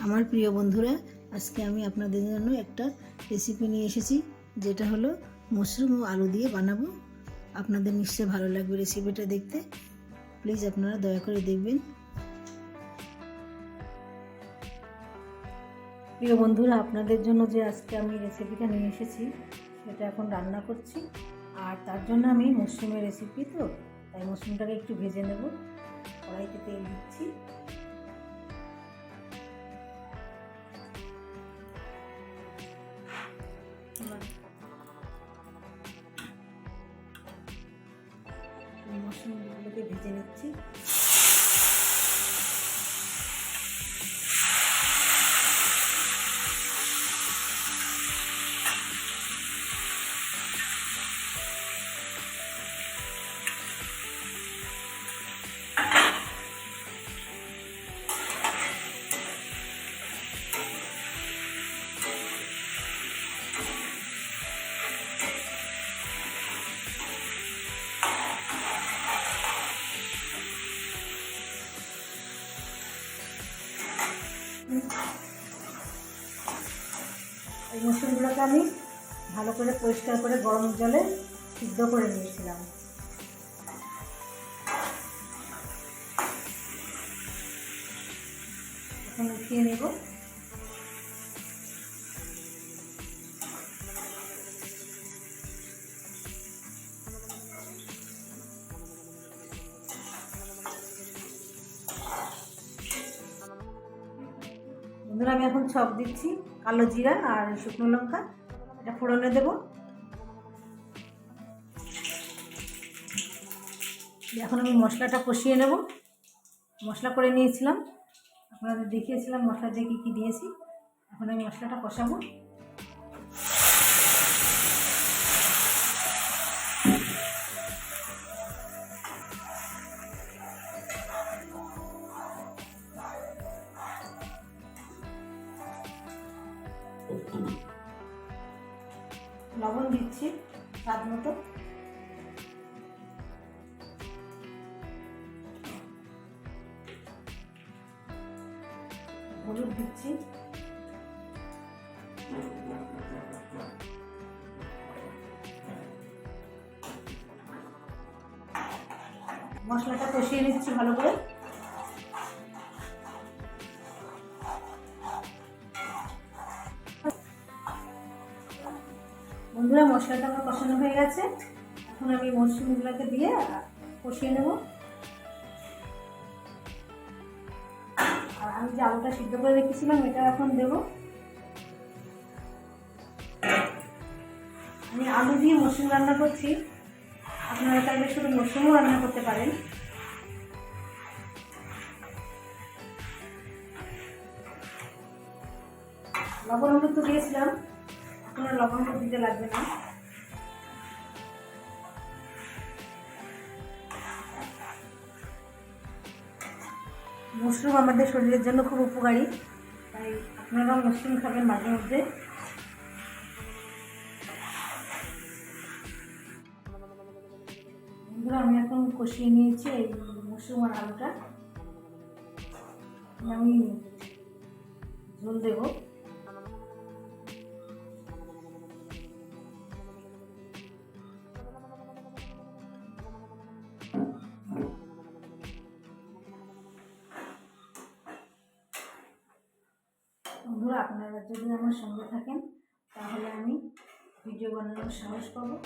আমার প্রিয় বন্ধুরা, আজকে আমি আপনাদের জন্য একটা রেসিপি নিয়ে এসেছি, যেটা হলো মাশরুম ও আলু দিয়ে বানাবো। আপনাদের নিশ্চয়ই ভালো লাগবে রেসিপিটা দেখতে। প্লিজ আপনারা দয়া করে দেখবেন। প্রিয় বন্ধুরা, আপনাদের জন্য যে আজকে আমি রেসিপিটা নিয়ে এসেছি সেটা এখন রান্না করছি। আর তার জন্য আমি মাশরুমের রেসিপি, তো তাই মাশরুমটাকে একটু ভেজে নেব। কড়াইতে তেল দিচ্ছি। মাশরুমগুলোকে ভেজে নিচ্ছি। এই মাশরুমগুলোকে আমি ভালো করে পরিষ্কার করে গরম জলে সিদ্ধ করে নিয়েছিলাম। এখন উঠিয়ে নেব। বন্ধুরা, আমি এখন ছক দিচ্ছি কালো জিরা আর শুকনো লঙ্কা, এটা ফোড়নে দেব। এখন আমি মশলাটা কষিয়ে নেব। মশলা করে নিয়েছিলাম, আপনাদের দেখিয়েছিলাম মশলা দিয়ে কী দিয়েছি। এখন আমি মশলাটা কষাবো। লবণ দিচ্ছি স্বাদ মতো। হলুদ দিচ্ছি। মশলাটা কষিয়ে নিচ্ছি ভালো করে। বন্ধুরা, মশলাটা আমার কষানো হয়ে গেছে। এখন আমি মাশরুমগুলোকে দিয়ে কষিয়ে নেব। আর আমি যে আলুটা সিদ্ধ করে রেখেছিলাম এটা এখন দেব। আমি আলু দিয়ে মাশরুম রান্না করছি, আপনারা চাইলে শুধু মাশরুমও রান্না করতে পারেন। লবণ হলুদ তো দিয়েছিলাম, আপনারা লবণ হলুদ দিতে লাগবে না। মাশরুম আমাদের শরীরের জন্য খুব উপকারী, তাই আপনারাও মাশরুম খাবেন মাঝে মধ্যে। বন্ধুরা, আমি এখন কষিয়ে নিয়েছি এই মাশরুম আর আলুটা। আমি ঝোল দেব। বন্ধুরা, আপনারা যদি আমার সঙ্গে থাকেন তাহলে আমি ভিডিও বানানোর সাহস পাবো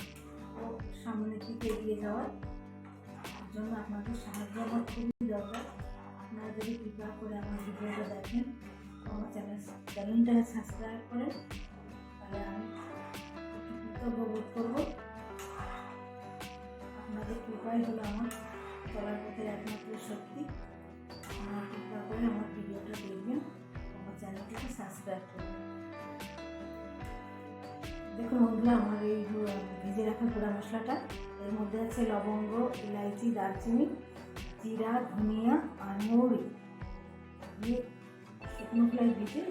ও সামনের দিকে এগিয়ে যাওয়ার জন্য আপনাদের সাহায্য আমার খুবই দরকার। আপনারা যদি কৃপা করে আমার ভিডিওটা দেখেন, আমার চ্যানেলটাকে সাবস্ক্রাইব করেন, তাহলে আমি কৃতজ্ঞ বোধ করবো। আপনাদের কৃপাই হলো আমার চলার পথের একমাত্র শক্তি। আমার কৃপা করে আমার ভিডিওটা দেখবেন, আমার চ্যানেলটাকে সাবস্ক্রাইব করবেন। দেখুন বন্ধুরা, আমার এই ভেজে রাখা গুঁড়া মশলাটা, এর মধ্যে আছে লবঙ্গ, ইলাইচি, দারচিনি, জিরা, ধনিয়া আর মৌরি দিয়ে শুকনো খোলায় ভেজে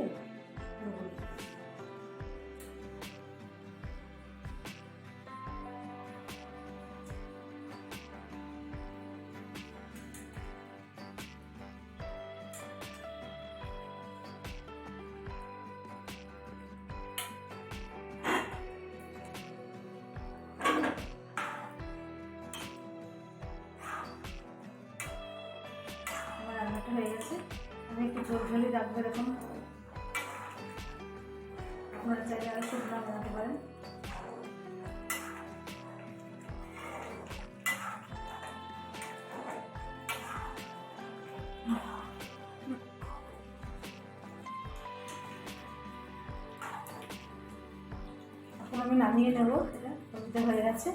হয়ে গেছে। আমি একটু ঝোলঝোলি রাখবো এরকম, আপনারা চাইলে আরও শুকনো বানাতে পারেন। এখন আমি নামিয়ে নেবো, এটা হয়ে গেছে।